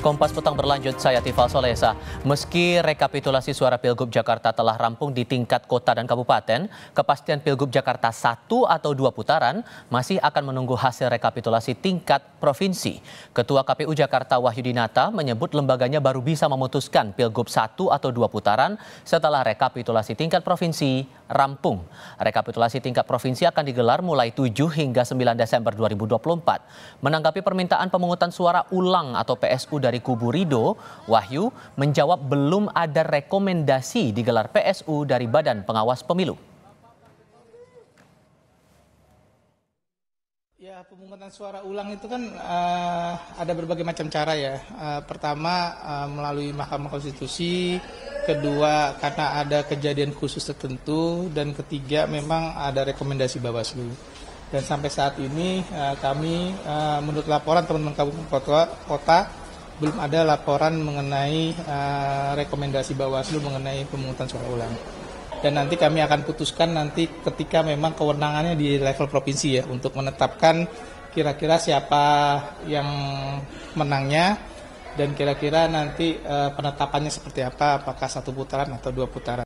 Kompas Petang berlanjut, saya Tifal Solesa. Meski rekapitulasi suara Pilgub Jakarta telah rampung di tingkat kota dan kabupaten, kepastian Pilgub Jakarta 1 atau 2 putaran masih akan menunggu hasil rekapitulasi tingkat provinsi. Ketua KPU Jakarta Wahyudinata menyebut lembaganya baru bisa memutuskan Pilgub 1 atau 2 putaran setelah rekapitulasi tingkat provinsi rampung. Rekapitulasi tingkat provinsi akan digelar mulai 7 hingga 9 Desember 2024. Menanggapi permintaan pemungutan suara ulang atau PSU dari kubu Ridho, Wahyu menjawab belum ada rekomendasi digelar PSU dari Badan Pengawas Pemilu. Ya, pemungutan suara ulang itu kan ada berbagai macam cara ya. Pertama melalui Mahkamah Konstitusi, kedua karena ada kejadian khusus tertentu, dan ketiga memang ada rekomendasi Bawaslu. Dan sampai saat ini kami menurut laporan teman-teman kabupaten kota belum ada laporan mengenai rekomendasi Bawaslu mengenai pemungutan suara ulang. Dan nanti kami akan putuskan nanti ketika memang kewenangannya di level provinsi ya untuk menetapkan kira-kira siapa yang menangnya dan kira-kira nanti penetapannya seperti apa, apakah 1 putaran atau 2 putaran.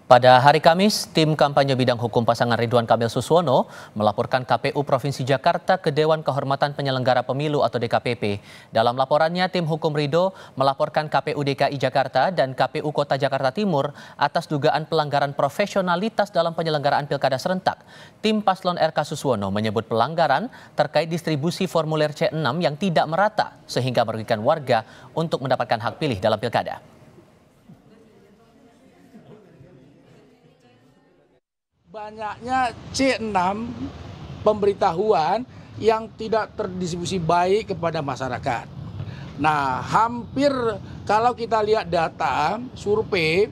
Pada hari Kamis, tim kampanye bidang hukum pasangan Ridwan Kamil Suswono melaporkan KPU Provinsi Jakarta ke Dewan Kehormatan Penyelenggara Pemilu atau DKPP. Dalam laporannya, tim hukum Ridho melaporkan KPU DKI Jakarta dan KPU Kota Jakarta Timur atas dugaan pelanggaran profesionalitas dalam penyelenggaraan pilkada serentak. Tim Paslon RK Suswono menyebut pelanggaran terkait distribusi formulir C6 yang tidak merata sehingga merugikan warga untuk mendapatkan hak pilih dalam pilkada. Banyaknya C6 pemberitahuan yang tidak terdistribusi baik kepada masyarakat. Nah, hampir kalau kita lihat data survei,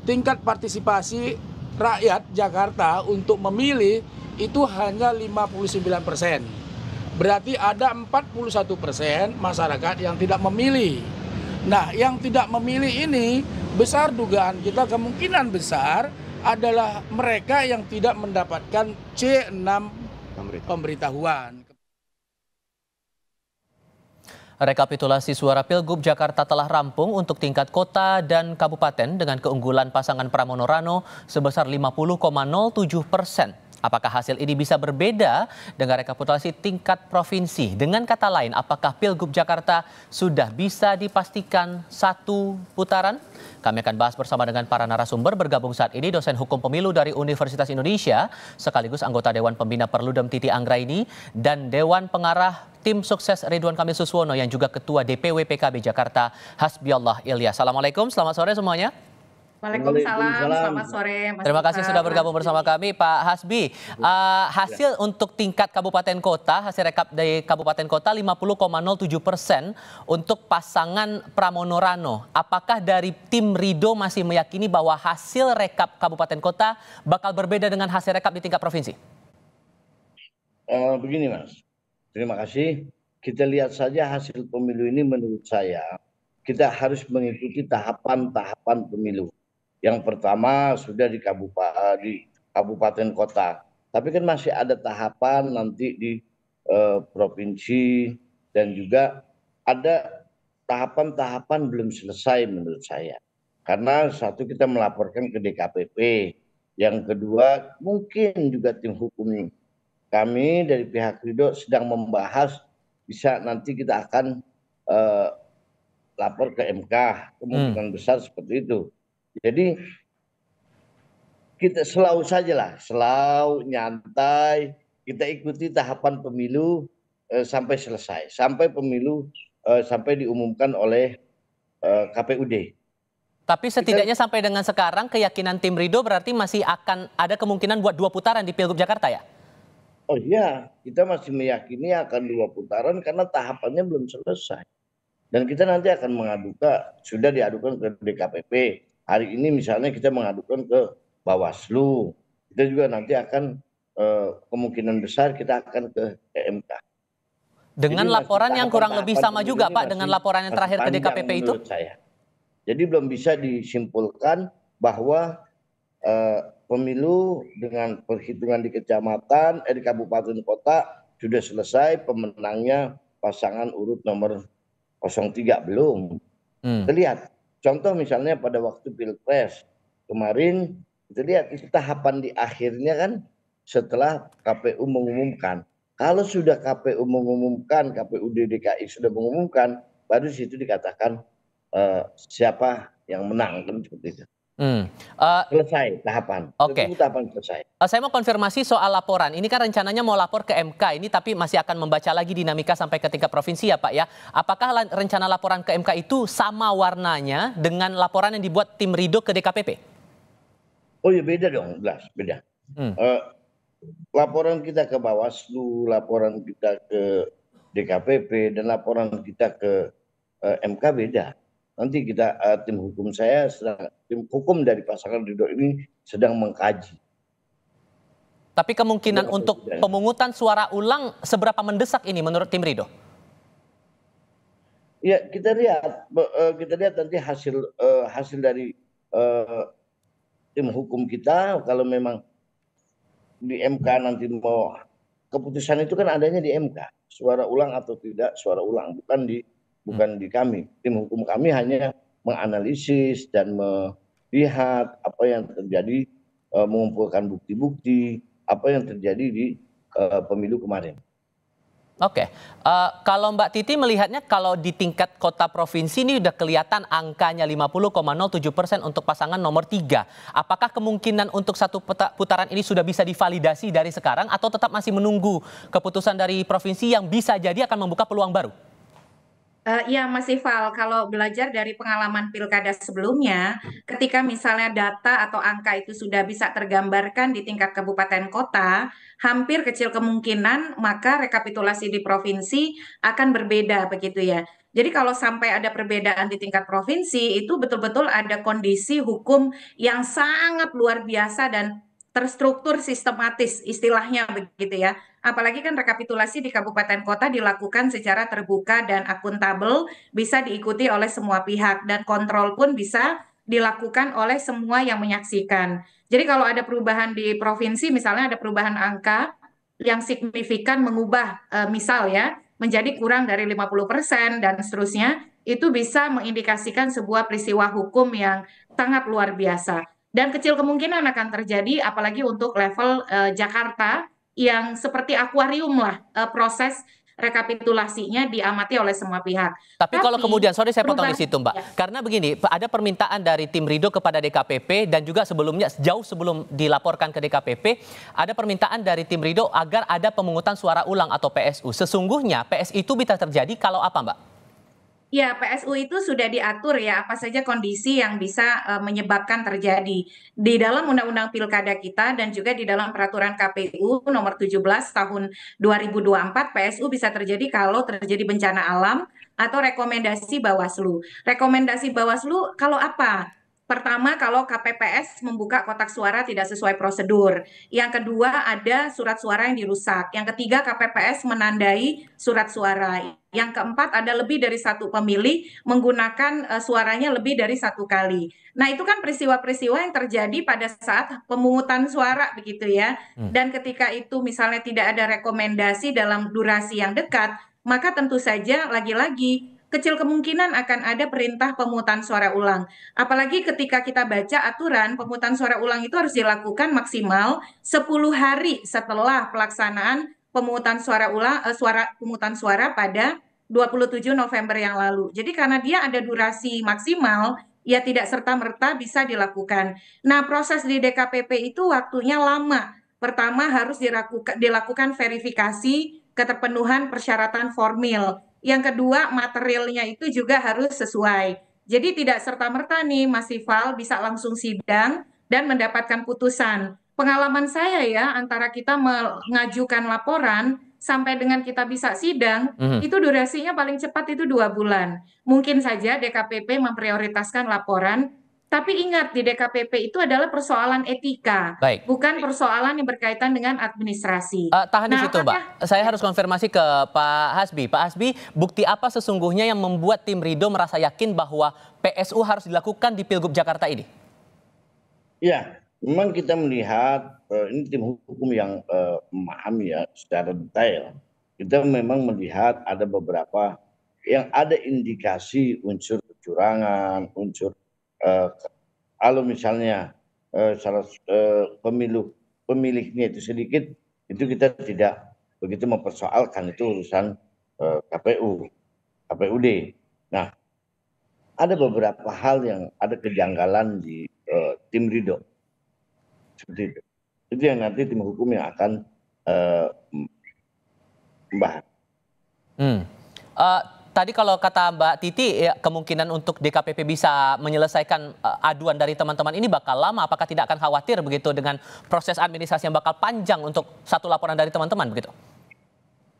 tingkat partisipasi rakyat Jakarta untuk memilih itu hanya 59%. Berarti ada 41% masyarakat yang tidak memilih. Nah, yang tidak memilih ini besar dugaan kita kemungkinan besar adalah mereka yang tidak mendapatkan C6 pemberitahuan. Rekapitulasi suara Pilgub Jakarta telah rampung untuk tingkat kota dan kabupaten dengan keunggulan pasangan Pramono Rano sebesar 50,07%. Apakah hasil ini bisa berbeda dengan rekapitulasi tingkat provinsi? Dengan kata lain, apakah Pilgub Jakarta sudah bisa dipastikan 1 putaran? Kami akan bahas bersama dengan para narasumber. Bergabung saat ini dosen hukum pemilu dari Universitas Indonesia, sekaligus anggota Dewan Pembina Perludem Titi Anggraini, dan Dewan Pengarah Tim Sukses Ridwan Kamil Suswono yang juga Ketua DPW PKB Jakarta, Hasbiallah Ilyas. Assalamualaikum, selamat sore semuanya. Waalaikumsalam, selamat sore Mas. Terima kasih sudah bergabung bersama kami Pak Hasbi. Hasil untuk tingkat kabupaten kota, hasil rekap dari kabupaten kota 50,07% untuk pasangan Pramono Rano. Apakah dari tim Ridho masih meyakini bahwa hasil rekap kabupaten kota bakal berbeda dengan hasil rekap di tingkat provinsi? Begini Mas, terima kasih. Kita lihat saja hasil pemilu ini menurut saya kita harus mengikuti tahapan-tahapan pemilu. Yang pertama sudah di kabupaten kota, tapi kan masih ada tahapan nanti di provinsi dan juga ada tahapan-tahapan belum selesai menurut saya. Karena satu kita melaporkan ke DKPP, yang kedua mungkin juga tim hukum kami dari pihak Ridho sedang membahas bisa nanti kita akan lapor ke MK, kemungkinan besar seperti itu. Jadi kita selalu nyantai, kita ikuti tahapan pemilu sampai selesai, sampai pemilu sampai diumumkan oleh KPUD. Tapi setidaknya sampai dengan sekarang keyakinan tim Ridho berarti masih akan ada kemungkinan buat 2 putaran di Pilgub Jakarta ya? Oh iya, kita masih meyakini akan 2 putaran karena tahapannya belum selesai. Dan kita nanti akan sudah diadukan ke DKPP. Hari ini misalnya kita mengadukan ke Bawaslu. Kita juga nanti akan kemungkinan besar kita akan ke MK. Dengan laporan yang kurang lebih sama juga Pak dengan laporan yang terakhir ke DKPP itu? Saya. Jadi belum bisa disimpulkan bahwa pemilu dengan perhitungan di kecamatan, di kabupaten kota sudah selesai, pemenangnya pasangan urut nomor 03 belum. Hmm. Kita lihat contoh misalnya pada waktu Pilpres kemarin, kita lihat itu tahapan di akhirnya kan setelah KPU mengumumkan. Kalau sudah KPU mengumumkan, KPUD DKI sudah mengumumkan, baru situ dikatakan siapa yang menang, kan seperti itu. Selesai tahapan. Oke. Itu tahapan selesai. Saya mau konfirmasi soal laporan. Ini kan rencananya mau lapor ke MK ini, tapi masih akan membaca lagi dinamika sampai ke tingkat provinsi ya Pak ya. Apakah rencana laporan ke MK itu sama warnanya dengan laporan yang dibuat tim Ridho ke DKPP? Oh ya beda dong, jelas beda. Laporan kita ke Bawaslu, laporan kita ke DKPP, dan laporan kita ke MK beda. Nanti kita tim hukum dari pasangan Ridho ini sedang mengkaji. Tapi kemungkinan untuk pemungutan suara ulang seberapa mendesak ini menurut tim Ridho? Ya kita lihat nanti hasil dari tim hukum kita. Kalau memang di MK nanti mau keputusan itu kan adanya di MK, suara ulang atau tidak suara ulang, bukan di kami. Tim hukum kami hanya menganalisis dan melihat apa yang terjadi, mengumpulkan bukti-bukti apa yang terjadi di pemilu kemarin. Oke, kalau Mbak Titi melihatnya kalau di tingkat kota provinsi ini udah kelihatan angkanya 50,07% untuk pasangan nomor 3. Apakah kemungkinan untuk satu putaran ini sudah bisa divalidasi dari sekarang atau tetap masih menunggu keputusan dari provinsi yang bisa jadi akan membuka peluang baru? Ya, Mas Ival, kalau belajar dari pengalaman pilkada sebelumnya, ketika misalnya data atau angka itu sudah bisa tergambarkan di tingkat kabupaten kota, hampir kecil kemungkinan maka rekapitulasi di provinsi akan berbeda begitu ya. Jadi kalau sampai ada perbedaan di tingkat provinsi, itu betul-betul ada kondisi hukum yang sangat luar biasa dan terstruktur sistematis istilahnya begitu ya. Apalagi kan rekapitulasi di kabupaten kota dilakukan secara terbuka dan akuntabel, bisa diikuti oleh semua pihak dan kontrol pun bisa dilakukan oleh semua yang menyaksikan. Jadi kalau ada perubahan di provinsi, misalnya ada perubahan angka yang signifikan mengubah misal ya menjadi kurang dari 50% dan seterusnya, itu bisa mengindikasikan sebuah peristiwa hukum yang sangat luar biasa. Dan kecil kemungkinan akan terjadi apalagi untuk level Jakarta yang seperti akuarium lah proses rekapitulasinya diamati oleh semua pihak. Tapi kalau kemudian, sorry saya potong di situ Mbak, ya. Karena begini, ada permintaan dari tim Ridho kepada DKPP dan juga sebelumnya, jauh sebelum dilaporkan ke DKPP, ada permintaan dari tim Ridho agar ada pemungutan suara ulang atau PSU. Sesungguhnya PSU itu bisa terjadi kalau apa Mbak? Ya, PSU itu sudah diatur ya, apa saja kondisi yang bisa menyebabkan terjadi. Di dalam Undang-Undang Pilkada kita dan juga di dalam Peraturan KPU nomor 17 tahun 2024, PSU bisa terjadi kalau terjadi bencana alam atau rekomendasi Bawaslu. Rekomendasi Bawaslu kalau apa? Pertama, kalau KPPS membuka kotak suara tidak sesuai prosedur. Yang kedua, ada surat suara yang dirusak. Yang ketiga, KPPS menandai surat suara. Yang keempat, ada lebih dari satu pemilih menggunakan suaranya lebih dari satu kali. Nah, itu kan peristiwa-peristiwa yang terjadi pada saat pemungutan suara begitu ya. Dan ketika itu misalnya tidak ada rekomendasi dalam durasi yang dekat, maka tentu saja lagi-lagi kecil kemungkinan akan ada perintah pemungutan suara ulang. Apalagi ketika kita baca aturan pemungutan suara ulang itu harus dilakukan maksimal 10 hari setelah pelaksanaan pemungutan suara ulang pemungutan suara pada 27 November yang lalu. Jadi karena dia ada durasi maksimal, ya tidak serta-merta bisa dilakukan. Nah, proses di DKPP itu waktunya lama. Pertama harus dilakukan verifikasi keterpenuhan persyaratan formil. Yang kedua, materialnya itu juga harus sesuai. Jadi tidak serta-merta nih Mas Ival bisa langsung sidang dan mendapatkan putusan. Pengalaman saya ya, antara kita mengajukan laporan sampai dengan kita bisa sidang, itu durasinya paling cepat itu 2 bulan. Mungkin saja DKPP memprioritaskan laporan, tapi ingat di DKPP itu adalah persoalan etika, Baik. bukan persoalan yang berkaitan dengan administrasi. Tahan di situ Mbak, saya harus konfirmasi ke Pak Hasbi. Pak Hasbi, bukti apa sesungguhnya yang membuat tim Ridho merasa yakin bahwa PSU harus dilakukan di Pilgub Jakarta ini? Ya, memang kita melihat ini tim hukum yang memahami ya secara detail kita memang melihat ada beberapa yang ada indikasi unsur kecurangan, unsur kalau misalnya pemilihnya itu sedikit, itu kita tidak begitu mempersoalkan, itu urusan KPUD. Nah, ada beberapa hal yang ada kejanggalan di tim Ridho. Seperti itu. Itu yang nanti tim hukum yang akan membahas. Tadi kalau kata Mbak Titi, ya, kemungkinan untuk DKPP bisa menyelesaikan aduan dari teman-teman ini bakal lama. Apakah tidak akan khawatir begitu dengan proses administrasi yang bakal panjang untuk satu laporan dari teman-teman begitu?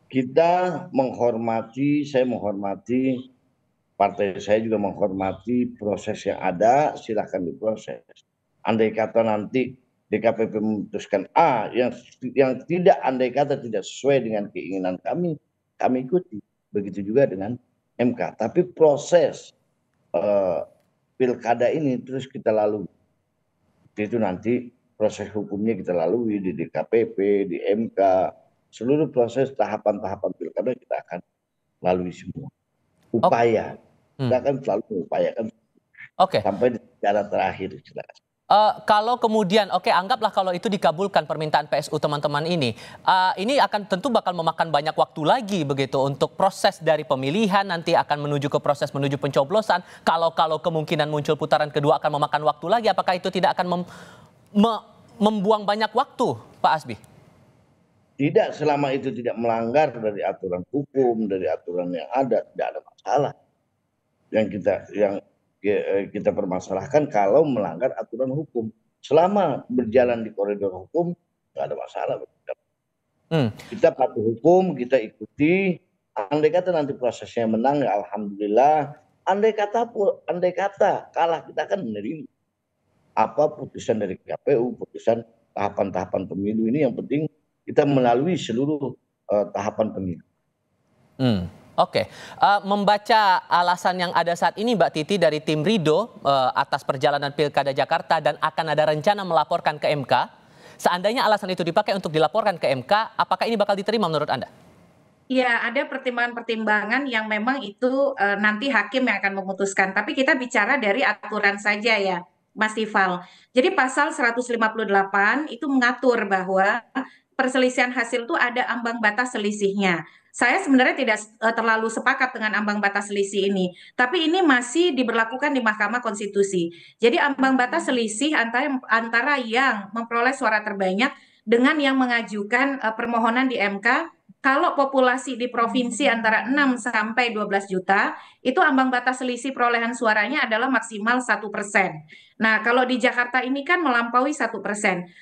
Kita menghormati, saya menghormati, partai saya juga menghormati proses yang ada, silahkan diproses. Andai kata nanti DKPP memutuskan A yang tidak, andai kata tidak sesuai dengan keinginan kami ikuti. Begitu juga dengan MK. Tapi proses pilkada ini terus kita lalui. Itu nanti proses hukumnya kita lalui di DKPP, di MK. Seluruh proses tahapan-tahapan pilkada kita akan lalui semua. Upaya. Kita akan selalu mengupayakan sampai di secara terakhir. Kalau kemudian, anggaplah kalau itu dikabulkan permintaan PSU teman-teman ini akan tentu bakal memakan banyak waktu lagi begitu untuk proses dari pemilihan, nanti akan menuju ke proses menuju pencoblosan. Kalau kemungkinan muncul putaran kedua akan memakan waktu lagi, apakah itu tidak akan membuang banyak waktu, Pak Hasbi? Tidak, selama itu tidak melanggar dari aturan hukum, dari aturan yang ada, tidak ada masalah. Yang kita permasalahkan kalau melanggar aturan hukum. Selama berjalan di koridor hukum, nggak ada masalah. Kita patuh hukum, kita ikuti. Andai kata nanti prosesnya menang, ya alhamdulillah. Andai kata kalah, kita akan menerima apa putusan dari KPU, putusan tahapan-tahapan pemilu ini. Yang penting kita melalui seluruh tahapan pemilu. Membaca alasan yang ada saat ini, Mbak Titi, dari tim Ridho atas perjalanan Pilkada Jakarta dan akan ada rencana melaporkan ke MK. Seandainya alasan itu dipakai untuk dilaporkan ke MK, apakah ini bakal diterima menurut Anda? Ya, ada pertimbangan-pertimbangan yang memang itu nanti hakim yang akan memutuskan. Tapi kita bicara dari aturan saja ya, Mas Tifal. Jadi pasal 158 itu mengatur bahwa perselisihan hasil itu ada ambang batas selisihnya. Saya sebenarnya tidak terlalu sepakat dengan ambang batas selisih ini, tapi ini masih diberlakukan di Mahkamah Konstitusi. Jadi ambang batas selisih antara yang memperoleh suara terbanyak dengan yang mengajukan permohonan di MK. Kalau populasi di provinsi antara 6 sampai 12 juta, itu ambang batas selisih perolehan suaranya adalah maksimal 1%. Nah, kalau di Jakarta ini kan melampaui 1%.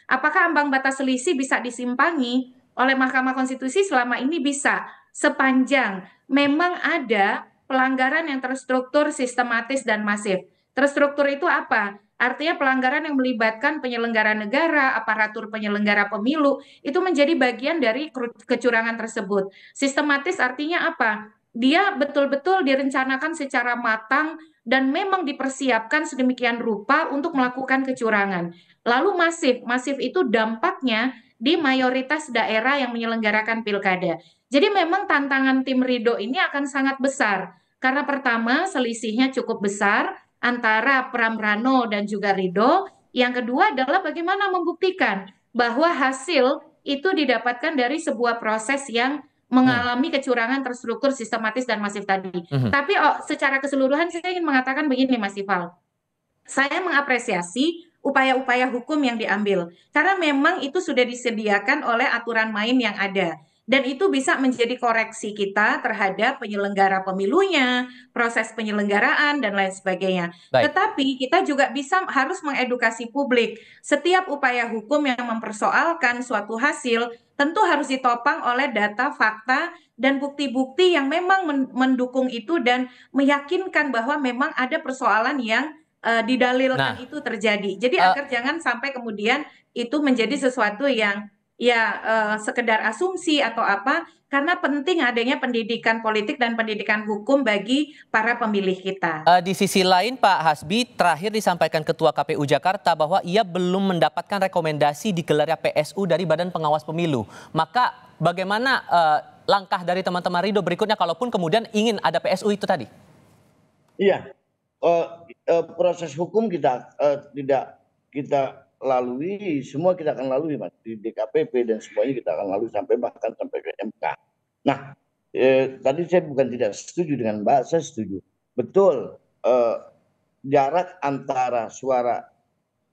Apakah ambang batas selisih bisa disimpangi oleh Mahkamah Konstitusi? Selama ini bisa, sepanjang memang ada pelanggaran yang terstruktur, sistematis, dan masif. Terstruktur itu apa? Artinya pelanggaran yang melibatkan penyelenggara negara, aparatur penyelenggara pemilu, itu menjadi bagian dari kecurangan tersebut. Sistematis artinya apa? Dia betul-betul direncanakan secara matang dan memang dipersiapkan sedemikian rupa untuk melakukan kecurangan. Lalu masif itu dampaknya di mayoritas daerah yang menyelenggarakan pilkada. Jadi memang tantangan tim Ridho ini akan sangat besar. Karena pertama selisihnya cukup besar antara Pramrano dan juga Ridho. Yang kedua adalah bagaimana membuktikan bahwa hasil itu didapatkan dari sebuah proses yang mengalami kecurangan terstruktur, sistematis, dan masif tadi. Tapi secara keseluruhan saya ingin mengatakan begini, Mas Ival. Saya mengapresiasi upaya-upaya hukum yang diambil. Karena memang itu sudah disediakan oleh aturan main yang ada. Dan itu bisa menjadi koreksi kita terhadap penyelenggara pemilunya, proses penyelenggaraan, dan lain sebagainya. Tetapi kita juga harus mengedukasi publik. Setiap upaya hukum yang mempersoalkan suatu hasil, tentu harus ditopang oleh data, fakta, dan bukti-bukti yang memang mendukung itu dan meyakinkan bahwa memang ada persoalan yang didalilkan itu terjadi. Jadi agar jangan sampai kemudian itu menjadi sesuatu yang sekedar asumsi atau apa, karena penting adanya pendidikan politik dan pendidikan hukum bagi para pemilih kita. Di sisi lain, Pak Hasbi, terakhir disampaikan Ketua KPU Jakarta bahwa ia belum mendapatkan rekomendasi digelarnya PSU dari Badan Pengawas Pemilu. Maka bagaimana langkah dari teman-teman Ridho berikutnya kalaupun kemudian ingin ada PSU itu tadi? Iya, proses hukum kita tidak kita lalui, semua kita akan lalui Mas, di DKPP dan semuanya kita akan lalui bahkan sampai ke MK. Nah, tadi saya bukan tidak setuju dengan Mbak, saya setuju. Betul, jarak antara suara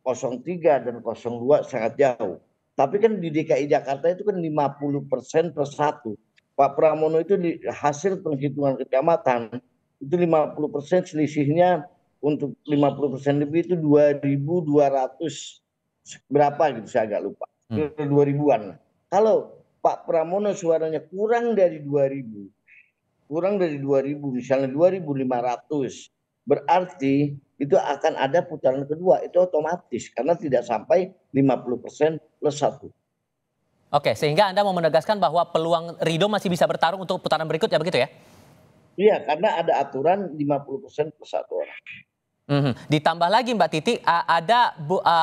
03 dan 02 sangat jauh. Tapi kan di DKI Jakarta itu kan 50% per 1. Pak Pramono itu di hasil penghitungan kecamatan itu 50% selisihnya untuk 50% lebih itu 2.200 berapa gitu, saya agak lupa. 2000-an. Kalau Pak Pramono suaranya kurang dari 2.000, misalnya 2.500, berarti itu akan ada putaran kedua, itu otomatis karena tidak sampai 50% plus 1. Oke, sehingga Anda mau menegaskan bahwa peluang Ridho masih bisa bertarung untuk putaran berikutnya begitu ya? Iya, karena ada aturan 50% plus 1 orang. Ditambah lagi Mbak Titi, ada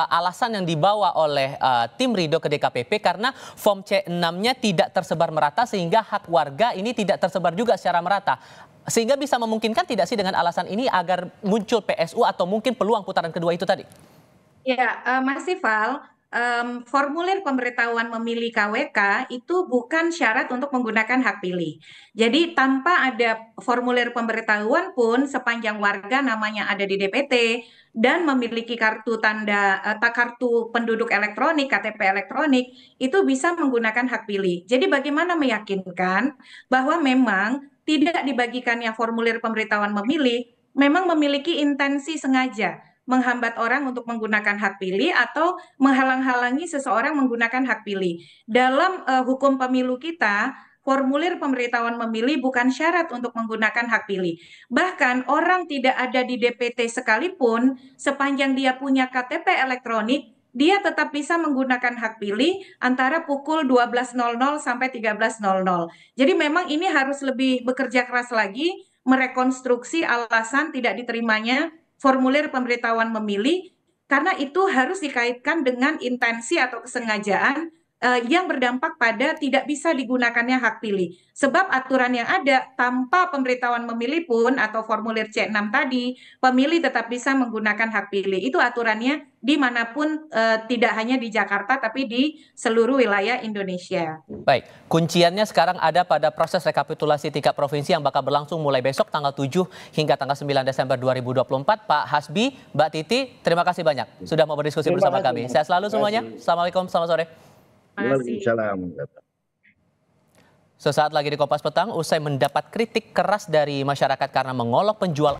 alasan yang dibawa oleh tim Ridho ke DKPP karena form C6-nya tidak tersebar merata sehingga hak warga ini tidak tersebar juga secara merata. Sehingga bisa memungkinkan tidak sih dengan alasan ini agar muncul PSU atau mungkin peluang putaran kedua itu tadi? Ya, Mas Ival, formulir pemberitahuan memilih KWK itu bukan syarat untuk menggunakan hak pilih. Jadi tanpa ada formulir pemberitahuan pun sepanjang warga namanya ada di DPT dan memiliki kartu kartu penduduk elektronik, KTP elektronik, itu bisa menggunakan hak pilih. Jadi bagaimana meyakinkan bahwa memang tidak dibagikannya formulir pemberitahuan memilih memang memiliki intensi sengaja menghambat orang untuk menggunakan hak pilih atau menghalang-halangi seseorang menggunakan hak pilih. Dalam hukum pemilu kita, formulir pemberitahuan memilih bukan syarat untuk menggunakan hak pilih. Bahkan orang tidak ada di DPT sekalipun, sepanjang dia punya KTP elektronik, dia tetap bisa menggunakan hak pilih antara pukul 12.00 sampai 13.00. Jadi memang ini harus lebih bekerja keras lagi, merekonstruksi alasan tidak diterimanya formulir pemberitahuan memilih karena itu harus dikaitkan dengan intensi atau kesengajaan yang berdampak pada tidak bisa digunakannya hak pilih. Sebab aturan yang ada tanpa pemberitahuan memilih pun atau formulir C6 tadi, pemilih tetap bisa menggunakan hak pilih. Itu aturannya dimanapun, tidak hanya di Jakarta tapi di seluruh wilayah Indonesia. Baik, kunciannya sekarang ada pada proses rekapitulasi tingkat provinsi yang bakal berlangsung mulai besok tanggal 7 hingga tanggal 9 Desember 2024. Pak Hasbi, Mbak Titi, terima kasih banyak sudah mau berdiskusi bersama kami. Sehat selalu semuanya. Assalamualaikum, selamat sore. Waalaikumsalam. Sesaat lagi di Kompas Petang, usai mendapat kritik keras dari masyarakat karena mengolok penjual